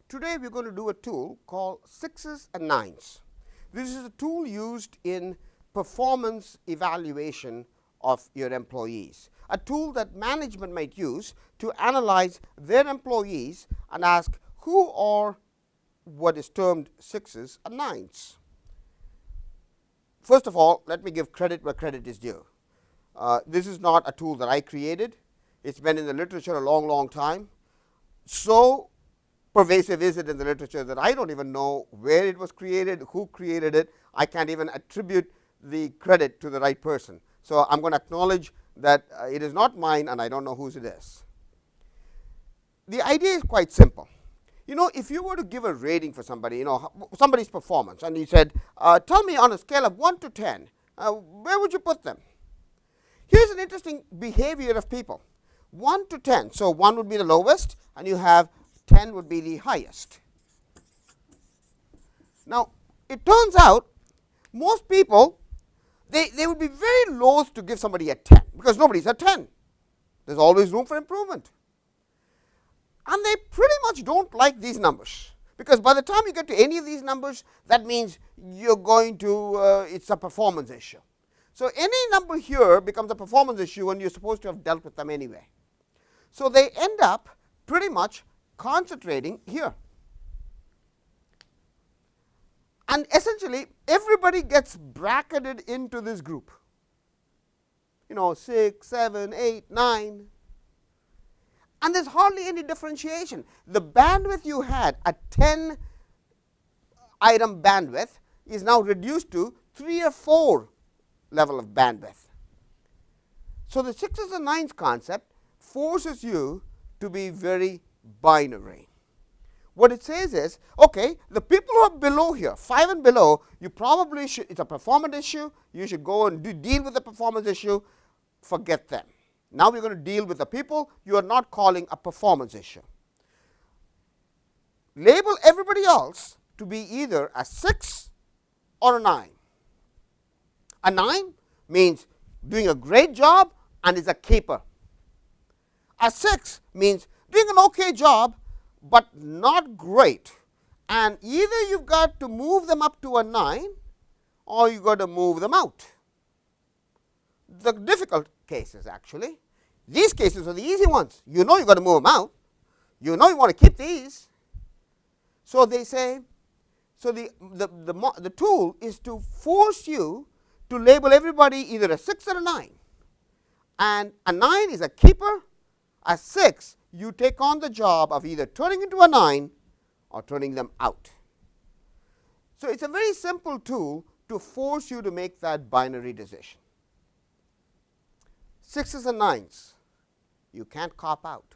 Today we are going to do a tool called sixes and nines. This is a tool used in performance evaluation of your employees, a tool that management might use to analyze their employees and ask who are what is termed sixes and nines. First of all, let me give credit where credit is due. This is not a tool that I created. It's been in the literature a long time. So pervasive is it in the literature that I don't even know where it was created, who created it. I can't even attribute the credit to the right person. So I'm going to acknowledge that it is not mine and I don't know whose it is. The idea is quite simple. You know, if you were to give a rating for somebody, you know, somebody's performance, and you said, tell me on a scale of 1 to 10, where would you put them? Here's an interesting behavior of people. 1 to 10. So 1 would be the lowest, and you have 10 would be the highest. Now, it turns out most people, they would be very loath to give somebody a 10 because nobody's a 10. There's always room for improvement. And they pretty much don't like these numbers because by the time you get to any of these numbers, that means you're going to, it's a performance issue. So any number here becomes a performance issue and you're supposed to have dealt with them anyway. So they end up pretty much concentrating here. And essentially everybody gets bracketed into this group. You know, 6, 7, 8, 9. And there's hardly any differentiation. The bandwidth you had, a 10 item bandwidth, is now reduced to 3 or 4 level of bandwidth. So the sixes and nines concept forces you to be very binary. What it says is, okay, the people who are below here, 5 and below, you probably should, it's a performance issue, you should go and deal with the performance issue, forget them. Now we're going to deal with the people you are not calling a performance issue. Label everybody else to be either a 6 or a 9. A 9 means doing a great job and is a keeper. A 6 means doing an okay job but not great, and either you've got to move them up to a 9 or you've got to move them out. The difficult cases actually, these cases are the easy ones. You know you've got to move them out, you know you want to keep these. So they say, so the tool is to force you to label everybody either a 6 or a 9, and a 9 is a keeper, a 6 you take on the job of either turning into a 9 or turning them out. So it's a very simple tool to force you to make that binary decision. 6s and 9s, you can't cop out.